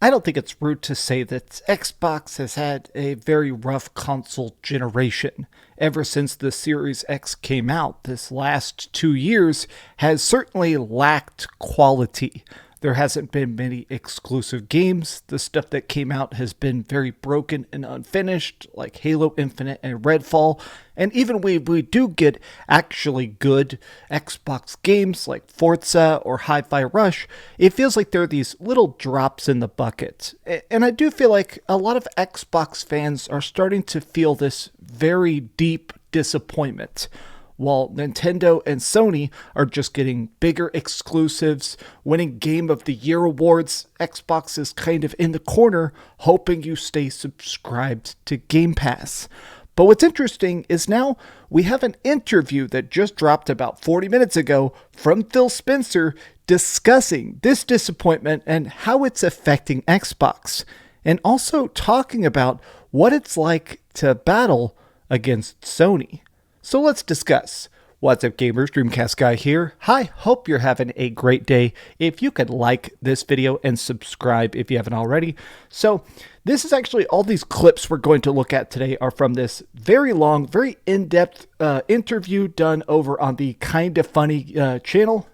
I don't think it's rude to say that Xbox has had a very rough console generation. Ever since the Series X came out, this last 2 years has certainly lacked quality. There hasn't been many exclusive games. The stuff that came out has been very broken and unfinished, like Halo Infinite and Redfall. And even we do get actually good Xbox games like Forza or Hi-Fi Rush, it feels like there are these little drops in the bucket. And I do feel like a lot of Xbox fans are starting to feel this very deep disappointment. While Nintendo and Sony are just getting bigger exclusives, winning Game of the Year awards, Xbox is kind of in the corner, hoping you stay subscribed to Game Pass. But what's interesting is now we have an interview that just dropped about 40 minutes ago from Phil Spencer discussing this disappointment and how it's affecting Xbox, and also talking about what it's like to battle against Sony. So let's discuss. What's up, gamers? DreamcastGuy here. Hi, hope you're having a great day. If you could like this video and subscribe if you haven't already. So this is actually all these clips we're going to look at today are from this very long, very in-depth interview done over on the Kinda Funny channel.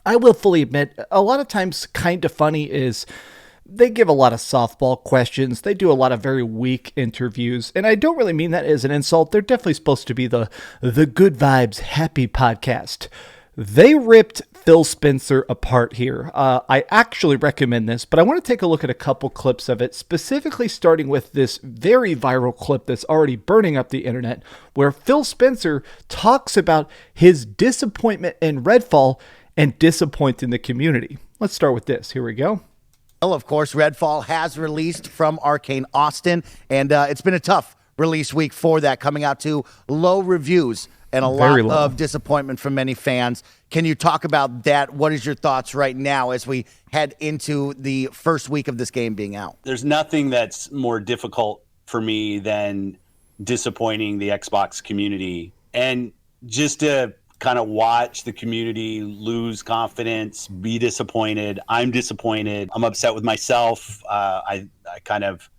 I will fully admit, a lot of times Kinda Funny is... they give a lot of softball questions. They do a lot of very weak interviews. And I don't really mean that as an insult. They're definitely supposed to be the good vibes, happy podcast. They ripped Phil Spencer apart here. I actually recommend this, but I want to take a look at a couple clips of it, specifically starting with this very viral clip that's already burning up the internet, where Phil Spencer talks about his disappointment in Redfall and disappointing the community. Let's start with this. Here we go. Of course, Redfall has released from Arkane Austin, and it's been a tough release week for that, coming out to low reviews and a lot of disappointment from many fans. Can you talk about that? What is your thoughts right now as we head into the first week of this game being out? There's nothing that's more difficult for me than disappointing the Xbox community, and just to kind of watch the community lose confidence, be disappointed. I'm disappointed. I'm upset with myself. I kind of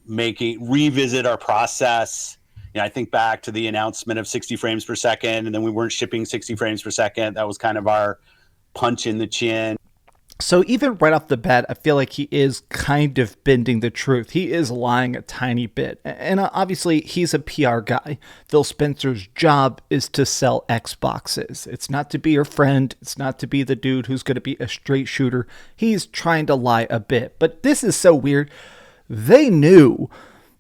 revisit our process. You know, I think back to the announcement of 60 frames per second, and then we weren't shipping 60 frames per second. That was kind of our punch in the chin. So even right off the bat, I feel like he is kind of bending the truth. He is lying a tiny bit. And obviously, he's a PR guy. Phil Spencer's job is to sell Xboxes. It's not to be your friend. It's not to be the dude who's going to be a straight shooter. He's trying to lie a bit. But this is so weird. They knew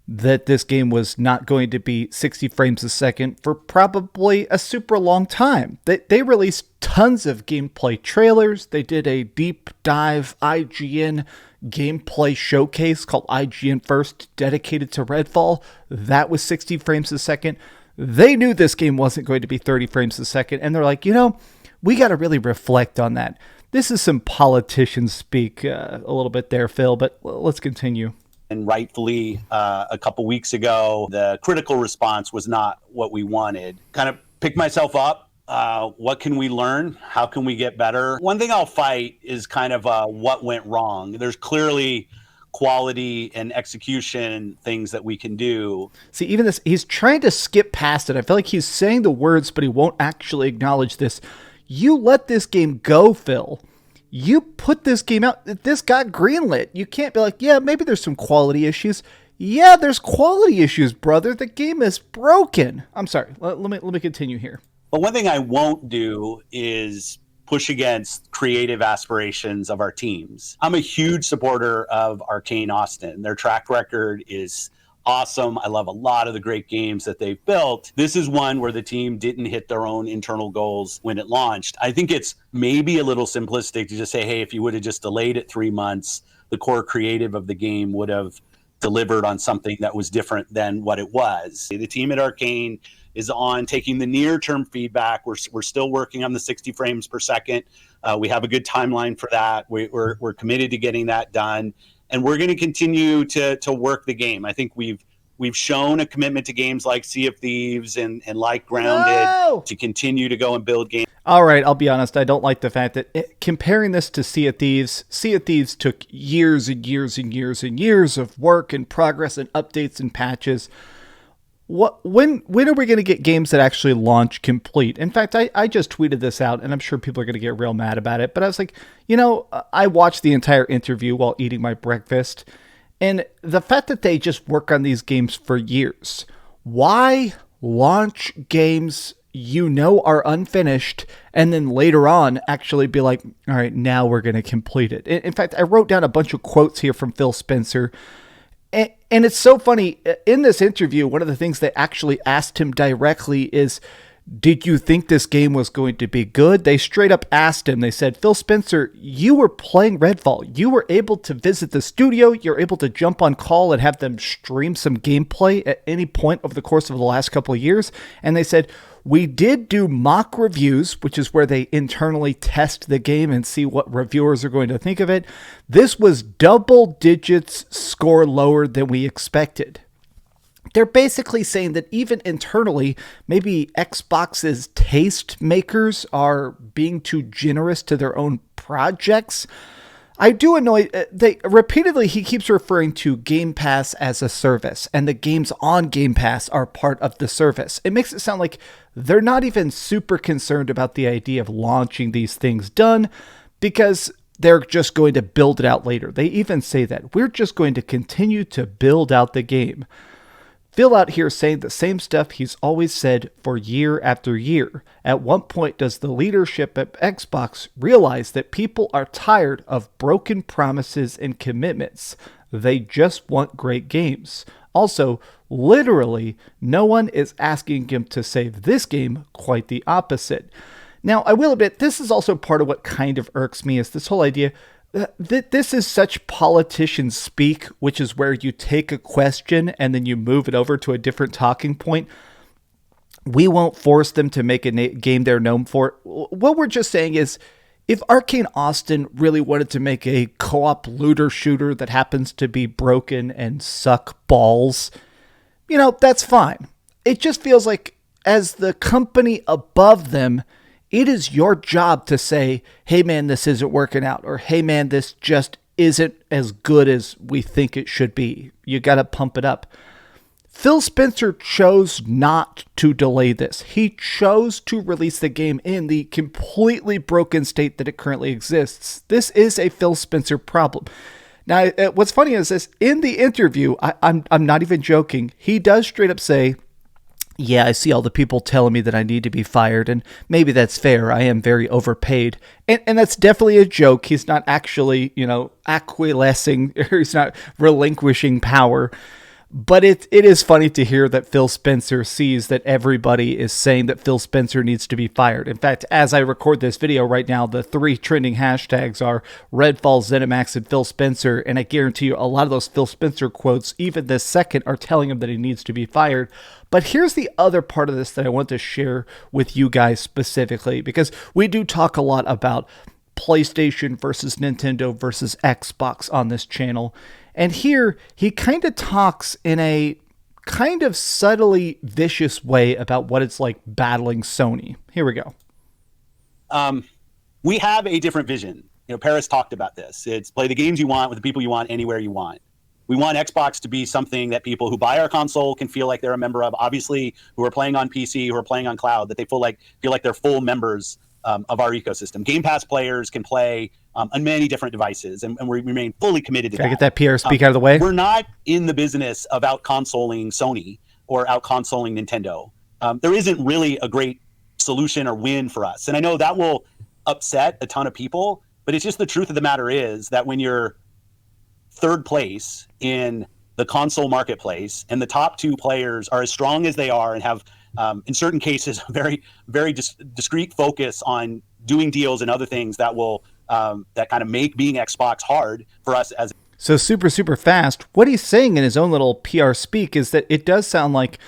that this game was not going to be 60 frames a second for probably a super long time. They released tons of gameplay trailers. They did a deep dive IGN gameplay showcase called IGN First, dedicated to Redfall. That was 60 frames a second. They knew this game wasn't going to be 30 frames a second, and they're like, you know, we got to really reflect on that. This is some politician speak a little bit there, Phil, but let's continue. And rightfully, a couple weeks ago, the critical response was not what we wanted. Kind of pick myself up. What can we learn? How can we get better? One thing I'll fight is kind of what went wrong. There's clearly quality and execution things that we can do. See, even this, he's trying to skip past it. I feel like he's saying the words, but he won't actually acknowledge this. You let this game go, Phil. You put this game out. This got greenlit. You can't be like, yeah, maybe there's some quality issues. Yeah, there's quality issues, brother. The game is broken. I'm sorry. Let me continue here. But one thing I won't do is push against creative aspirations of our teams. I'm a huge supporter of Arkane Austin. Their track record is awesome. I love a lot of the great games that they've built. This is one where the team didn't hit their own internal goals when it launched. I think it's maybe a little simplistic to just say, hey, if you would have just delayed it 3 months, the core creative of the game would have delivered on something that was different than what it was. The team at Arkane is on taking the near-term feedback. We're still working on the 60 frames per second. We have a good timeline for that. We're committed to getting that done. And we're going to continue to work the game. I think we've We've shown a commitment to games like Sea of Thieves and like Grounded to continue to go and build games. All right, I'll be honest. I don't like the fact that comparing this to Sea of Thieves took years and years and years and years of work and progress and updates and patches. When are we going to get games that actually launch complete? In fact, I just tweeted this out, and I'm sure people are going to get real mad about it. But I was like, I watched the entire interview while eating my breakfast. And the fact that they just work on these games for years, why launch games are unfinished and then later on actually be like, all right, now we're going to complete it? In fact, I wrote down a bunch of quotes here from Phil Spencer. And it's so funny. In this interview, one of the things they actually asked him directly is, did you think this game was going to be good? They straight up asked him. They said, Phil Spencer, you were playing Redfall. You were able to visit the studio. You're able to jump on call and have them stream some gameplay at any point over the course of the last couple of years. And they said, we did do mock reviews, which is where they internally test the game and see what reviewers are going to think of it. This was double digits score lower than we expected. They're basically saying that even internally, maybe Xbox's taste makers are being too generous to their own projects. I do annoy, he keeps referring to Game Pass as a service, and the games on Game Pass are part of the service. It makes it sound like they're not even super concerned about the idea of launching these things done, because they're just going to build it out later. They even say that we're just going to continue to build out the game. Phil out here saying the same stuff he's always said for year after year. At what point does the leadership at Xbox realize that people are tired of broken promises and commitments? They just want great games. Also, literally, no one is asking him to save this game, quite the opposite. Now, I will admit, this is also part of what kind of irks me, is this whole idea that this is such politician speak, which is where you take a question and then you move it over to a different talking point. We won't force them to make a game they're known for. What we're just saying is, if Arkane Austin really wanted to make a co-op looter shooter that happens to be broken and suck balls, that's fine. It just feels like, as the company above them, it is your job to say, hey man, this isn't working out, or hey man, this just isn't as good as we think it should be. You got to pump it up. Phil Spencer chose not to delay this. He chose to release the game in the completely broken state that it currently exists. This is a Phil Spencer problem. Now, what's funny is this, in the interview, I'm not even joking, he does straight up say, yeah, I see all the people telling me that I need to be fired, and maybe that's fair. I am very overpaid. And that's definitely a joke. He's not actually, acquiescing, or he's not relinquishing power. But it is funny to hear that Phil Spencer sees that everybody is saying that Phil Spencer needs to be fired. In fact, as I record this video right now, the 3 trending hashtags are Redfall, ZeniMax, and Phil Spencer. And I guarantee you a lot of those Phil Spencer quotes, even this second, are telling him that he needs to be fired. But here's the other part of this that I want to share with you guys specifically, because we do talk a lot about PlayStation versus Nintendo versus Xbox on this channel. And here, he kind of talks in a kind of subtly vicious way about what it's like battling Sony. Here we go. We have a different vision. Paris talked about this. It's play the games you want with the people you want, anywhere you want. We want Xbox to be something that people who buy our console can feel like they're a member of. Obviously, who are playing on PC, who are playing on cloud, that they feel like they're full members of our ecosystem. Game Pass players can play on many different devices, and we remain fully committed to that. Can I get that PR speak out of the way? We're not in the business of out-consoling Sony or out-consoling Nintendo. There isn't really a great solution or win for us. And I know that will upset a ton of people, but it's just the truth of the matter is that when you're third place in the console marketplace and the top 2 players are as strong as they are and have, in certain cases, very, very discrete focus on doing deals and other things that will that kind of make being Xbox hard for us as. So super fast. What he's saying in his own little PR speak is that it does sound like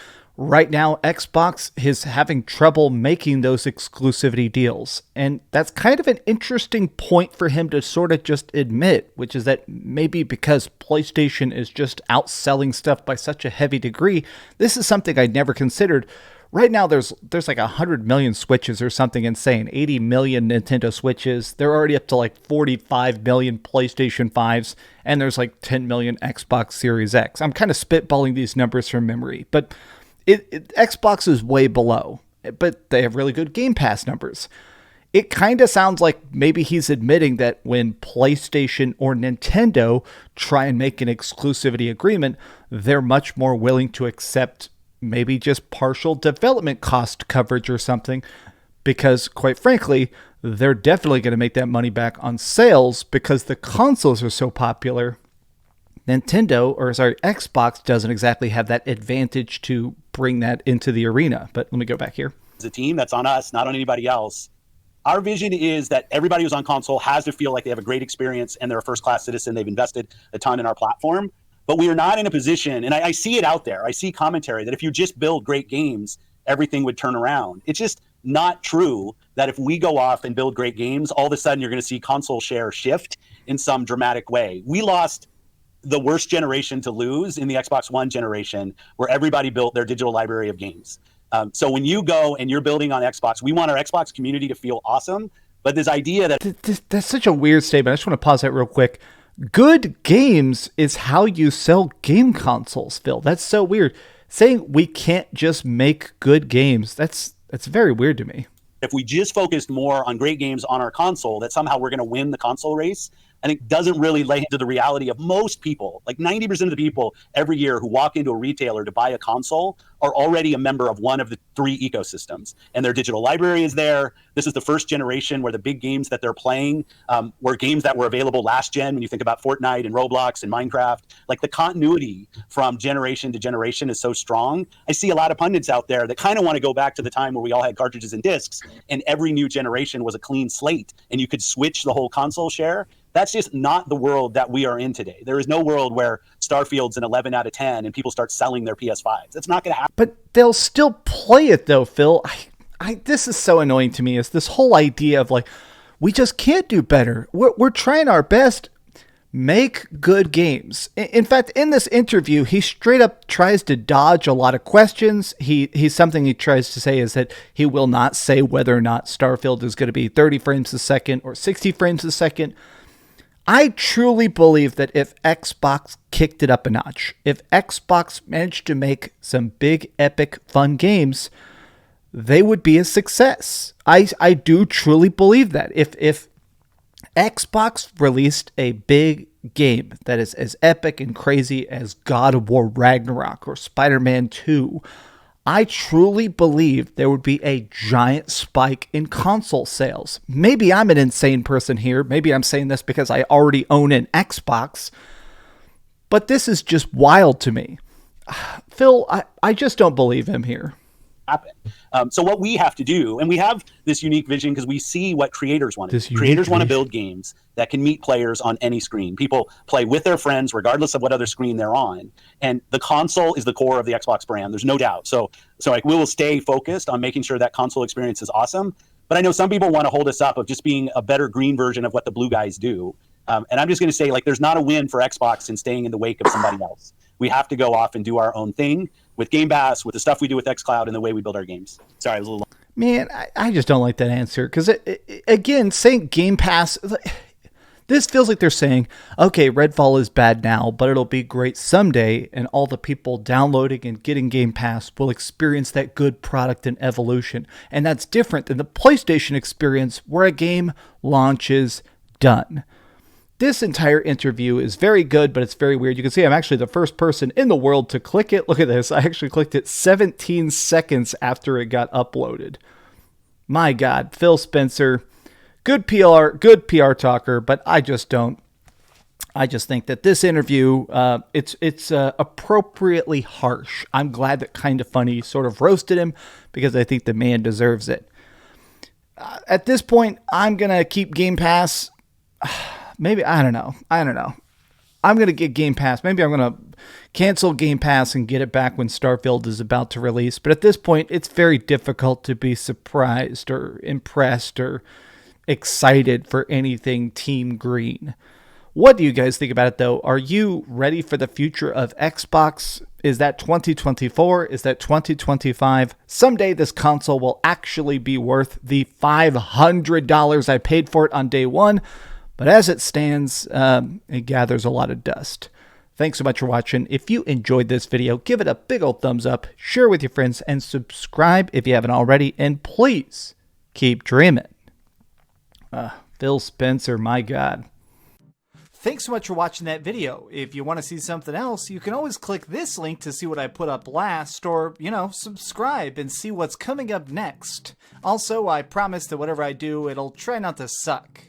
right now Xbox is having trouble making those exclusivity deals. And that's kind of an interesting point for him to sort of just admit, which is that maybe because PlayStation is just outselling stuff by such a heavy degree, this is something I'd never considered. Right now, there's like 100 million Switches or something insane, 80 million Nintendo Switches. They're already up to like 45 million PlayStation 5s, and there's like 10 million Xbox Series X. I'm kind of spitballing these numbers from memory, but Xbox is way below, but they have really good Game Pass numbers. It kind of sounds like maybe he's admitting that when PlayStation or Nintendo try and make an exclusivity agreement, they're much more willing to accept maybe just partial development cost coverage or something, because quite frankly, they're definitely going to make that money back on sales because the consoles are so popular. Xbox doesn't exactly have that advantage to bring that into the arena. But let me go back here. As a team, that's on us, not on anybody else. Our vision is that everybody who's on console has to feel like they have a great experience and they're a first-class citizen. They've invested a ton in our platform. But we are not in a position, and I see it out there, I see commentary that if you just build great games, everything would turn around. It's just not true that if we go off and build great games, all of a sudden you're going to see console share shift in some dramatic way. We lost the worst generation to lose in the Xbox One generation, where everybody built their digital library of games. So when you go and you're building on Xbox, we want our Xbox community to feel awesome. But this idea that... That's such a weird statement. I just want to pause that real quick. Good games is how you sell game consoles, Phil. That's so weird. Saying we can't just make good games, that's very weird to me. If we just focused more on great games on our console, that somehow we're going to win the console race, I think doesn't really lay into the reality of most people. Like 90% of the people every year who walk into a retailer to buy a console are already a member of one of the three ecosystems, and their digital library is there. This is the first generation where the big games that they're playing were games that were available last gen. When you think about Fortnite and Roblox and Minecraft, like the continuity from generation to generation is so strong. I see a lot of pundits out there that kind of want to go back to the time where we all had cartridges and discs and every new generation was a clean slate and you could switch the whole console share. That's just not the world that we are in today. There is no world where Starfield's an 11 out of 10 and people start selling their PS5s. That's not going to happen. But they'll still play it though, Phil. This is so annoying to me, is this whole idea of like, we just can't do better. We're trying our best. Make good games. In fact, in this interview, he straight up tries to dodge a lot of questions. Something he tries to say is that he will not say whether or not Starfield is going to be 30 frames a second or 60 frames a second. I truly believe that if Xbox kicked it up a notch, if Xbox managed to make some big, epic, fun games, they would be a success. I do truly believe that. If Xbox released a big game that is as epic and crazy as God of War Ragnarok or Spider-Man 2, I truly believe there would be a giant spike in console sales. Maybe I'm an insane person here. Maybe I'm saying this because I already own an Xbox. But this is just wild to me. Phil, I just don't believe him here. Happen. So what we have to do, and we have this unique vision because we see what creators want to do. Creators want to build games that can meet players on any screen. People play with their friends regardless of what other screen they're on. And the console is the core of the Xbox brand. There's no doubt. So like we will stay focused on making sure that console experience is awesome. But I know some people want to hold us up of just being a better green version of what the blue guys do. And I'm just going to say, like, there's not a win for Xbox in staying in the wake of somebody else. We have to go off and do our own thing with Game Pass, with the stuff we do with xCloud, and the way we build our games. Sorry, I was a little long. Man, I just don't like that answer. Because, again, saying Game Pass, this feels like they're saying, okay, Redfall is bad now, but it'll be great someday, and all the people downloading and getting Game Pass will experience that good product and evolution. And that's different than the PlayStation experience where a game launches done. This entire interview is very good, but it's very weird. You can see I'm actually the first person in the world to click it. Look at this. I actually clicked it 17 seconds after it got uploaded. My God, Phil Spencer, good PR talker, but I just don't. I just think that this interview, it's appropriately harsh. I'm glad that Kinda Funny sort of roasted him because I think the man deserves it. At this point, I'm going to keep Game Pass. Maybe, I don't know. I'm going to get Game Pass. Maybe I'm going to cancel Game Pass and get it back when Starfield is about to release. But at this point, it's very difficult to be surprised or impressed or excited for anything Team Green. What do you guys think about it, though? Are you ready for the future of Xbox? Is that 2024? Is that 2025? Someday this console will actually be worth the $500 I paid for it on day one. But as it stands, it gathers a lot of dust. Thanks so much for watching. If you enjoyed this video, give it a big old thumbs up, share with your friends, and subscribe if you haven't already. And please keep dreaming. Phil Spencer, my God. Thanks so much for watching that video. If you want to see something else, you can always click this link to see what I put up last, or, subscribe and see what's coming up next. Also, I promise that whatever I do, it'll try not to suck.